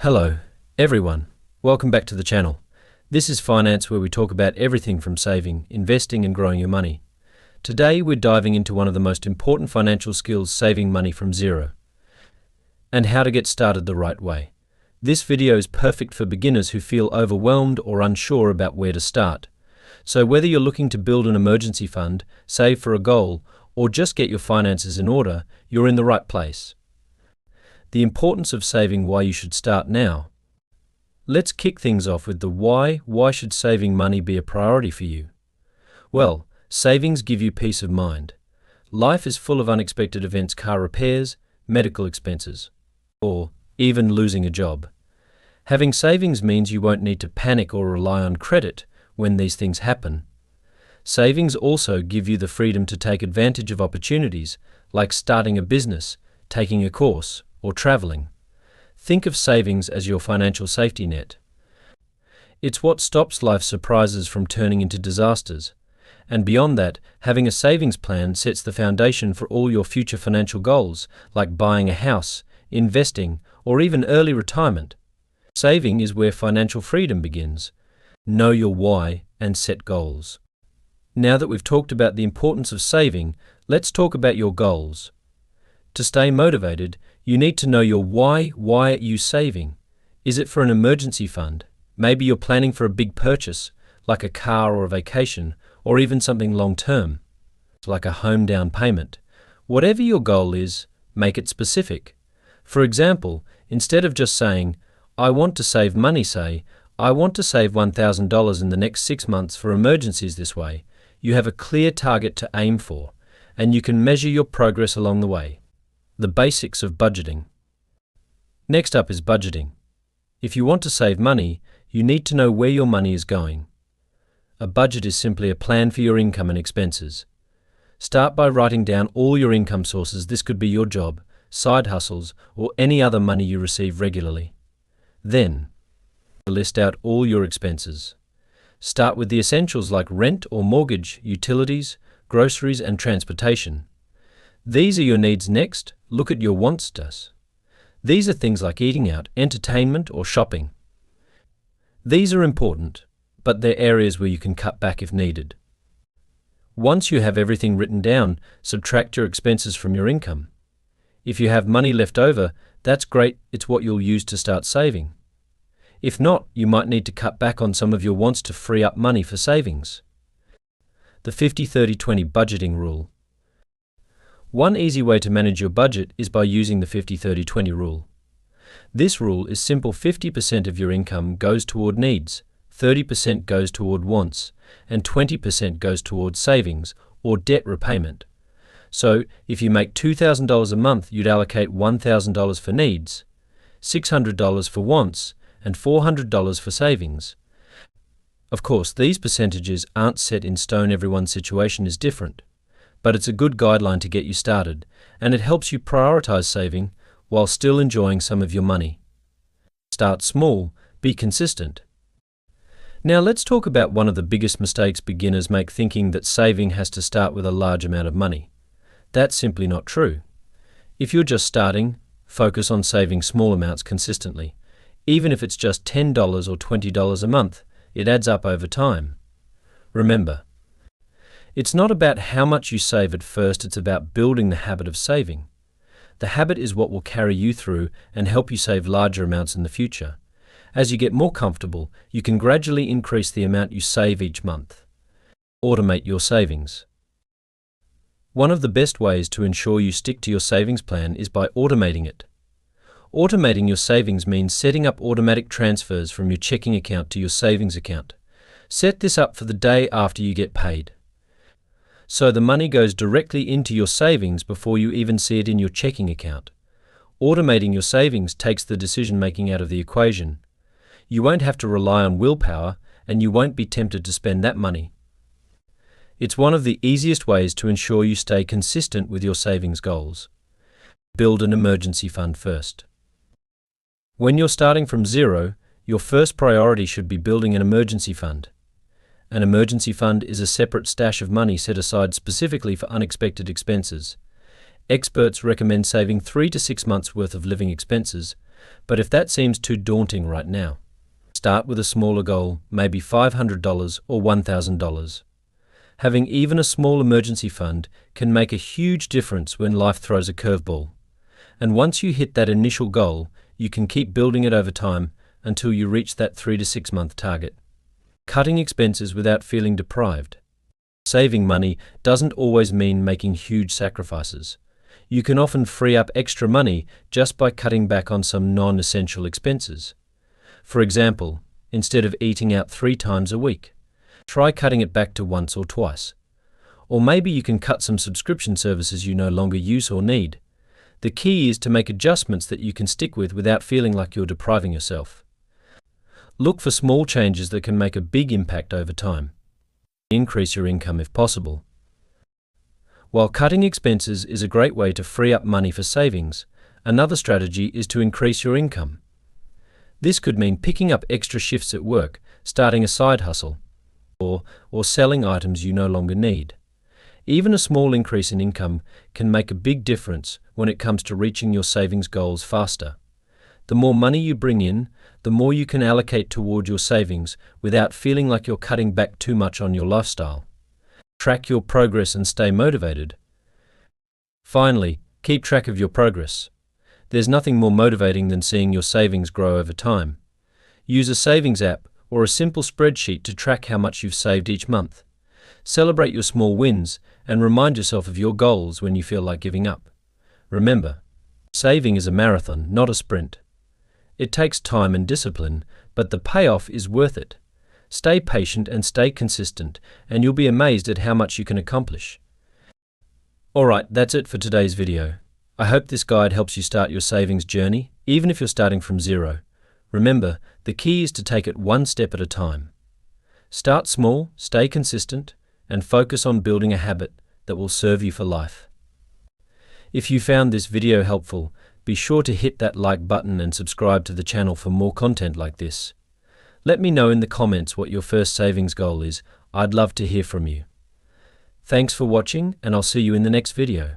Hello, everyone. Welcome back to the channel. This is finance, where we talk about everything from saving, investing, and growing your money. Today, we're diving into one of the most important financial skills, saving money from zero, and how to get started the right way. This video is perfect for beginners who feel overwhelmed or unsure about where to start. So whether you're looking to build an emergency fund, save for a goal, or just get your finances in order, you're in the right place. The importance of saving, why you should start now. Let's kick things off with the why. Why should saving money be a priority for you? Well, savings give you peace of mind. Life is full of unexpected events: car repairs, medical expenses, or even losing a job. Having savings means you won't need to panic or rely on credit when these things happen. Savings also give you the freedom to take advantage of opportunities like starting a business, taking a course, or traveling. Think of savings as your financial safety net. It's what stops life's surprises from turning into disasters. And beyond that, having a savings plan sets the foundation for all your future financial goals, like buying a house, investing, or even early retirement. Saving is where financial freedom begins. Know your why and set goals. Now that we've talked about the importance of saving, let's talk about your goals. To stay motivated, you need to know your why. Why are you saving? Is it for an emergency fund? Maybe you're planning for a big purchase, like a car or a vacation, or even something long-term, like a home down payment. Whatever your goal is, make it specific. For example, instead of just saying, "I want to save money," say, "I want to save $1,000 in the next 6 months for emergencies." This way, you have a clear target to aim for, and you can measure your progress along the way. The basics of budgeting. Next up is budgeting. If you want to save money, you need to know where your money is going. A budget is simply a plan for your income and expenses. Start by writing down all your income sources. This could be your job, side hustles, or any other money you receive regularly. Then, list out all your expenses. Start with the essentials like rent or mortgage, utilities, groceries, and transportation. These are your needs. Next, look at your wants list. These are things like eating out, entertainment, or shopping. These are important, but they're areas where you can cut back if needed. Once you have everything written down, subtract your expenses from your income. If you have money left over, that's great. It's what you'll use to start saving. If not, you might need to cut back on some of your wants to free up money for savings. The 50-30-20 budgeting rule. One easy way to manage your budget is by using the 50-30-20 rule. This rule is simple. 50% of your income goes toward needs, 30% goes toward wants, and 20% goes toward savings or debt repayment. So, if you make $2,000 a month, you'd allocate $1,000 for needs, $600 for wants, and $400 for savings. Of course, these percentages aren't set in stone. Everyone's situation is different. But it's a good guideline to get you started, and it helps you prioritize saving while still enjoying some of your money. Start small, be consistent. Now let's talk about one of the biggest mistakes beginners make, thinking that saving has to start with a large amount of money. That's simply not true. If you're just starting, focus on saving small amounts consistently. Even if it's just $10 or $20 a month, it adds up over time. Remember, it's not about how much you save at first, it's about building the habit of saving. The habit is what will carry you through and help you save larger amounts in the future. As you get more comfortable, you can gradually increase the amount you save each month. Automate your savings. One of the best ways to ensure you stick to your savings plan is by automating it. Automating your savings means setting up automatic transfers from your checking account to your savings account. Set this up for the day after you get paid, so the money goes directly into your savings before you even see it in your checking account. Automating your savings takes the decision-making out of the equation. You won't have to rely on willpower, and you won't be tempted to spend that money. It's one of the easiest ways to ensure you stay consistent with your savings goals. Build an emergency fund first. When you're starting from zero, your first priority should be building an emergency fund. An emergency fund is a separate stash of money set aside specifically for unexpected expenses. Experts recommend saving 3 to 6 months' worth of living expenses, But if that seems too daunting right now, start with a smaller goal, maybe $500 or $1,000. Having even a small emergency fund can make a huge difference when life throws a curveball. And once you hit that initial goal, you can keep building it over time until you reach that 3 to 6 month target. Cutting expenses without feeling deprived. Saving money doesn't always mean making huge sacrifices. You can often free up extra money just by cutting back on some non-essential expenses. For example, instead of eating out 3 times a week, try cutting it back to once or twice. Or maybe you can cut some subscription services you no longer use or need. The key is to make adjustments that you can stick with without feeling like you're depriving yourself. Look for small changes that can make a big impact over time. Increase your income if possible. While cutting expenses is a great way to free up money for savings, another strategy is to increase your income. This could mean picking up extra shifts at work, starting a side hustle, or selling items you no longer need. Even a small increase in income can make a big difference when it comes to reaching your savings goals faster. The more money you bring in, the more you can allocate toward your savings without feeling like you're cutting back too much on your lifestyle. Track your progress and stay motivated. Finally, keep track of your progress. There's nothing more motivating than seeing your savings grow over time. Use a savings app or a simple spreadsheet to track how much you've saved each month. Celebrate your small wins and remind yourself of your goals when you feel like giving up. Remember, saving is a marathon, not a sprint. It takes time and discipline, but the payoff is worth it. Stay patient and stay consistent, and you'll be amazed at how much you can accomplish. Alright, that's it for today's video. I hope this guide helps you start your savings journey, even if you're starting from zero. Remember, the key is to take it one step at a time. Start small, stay consistent, and focus on building a habit that will serve you for life. If you found this video helpful, be sure to hit that like button and subscribe to the channel for more content like this. Let me know in the comments what your first savings goal is. I'd love to hear from you. Thanks for watching, and I'll see you in the next video.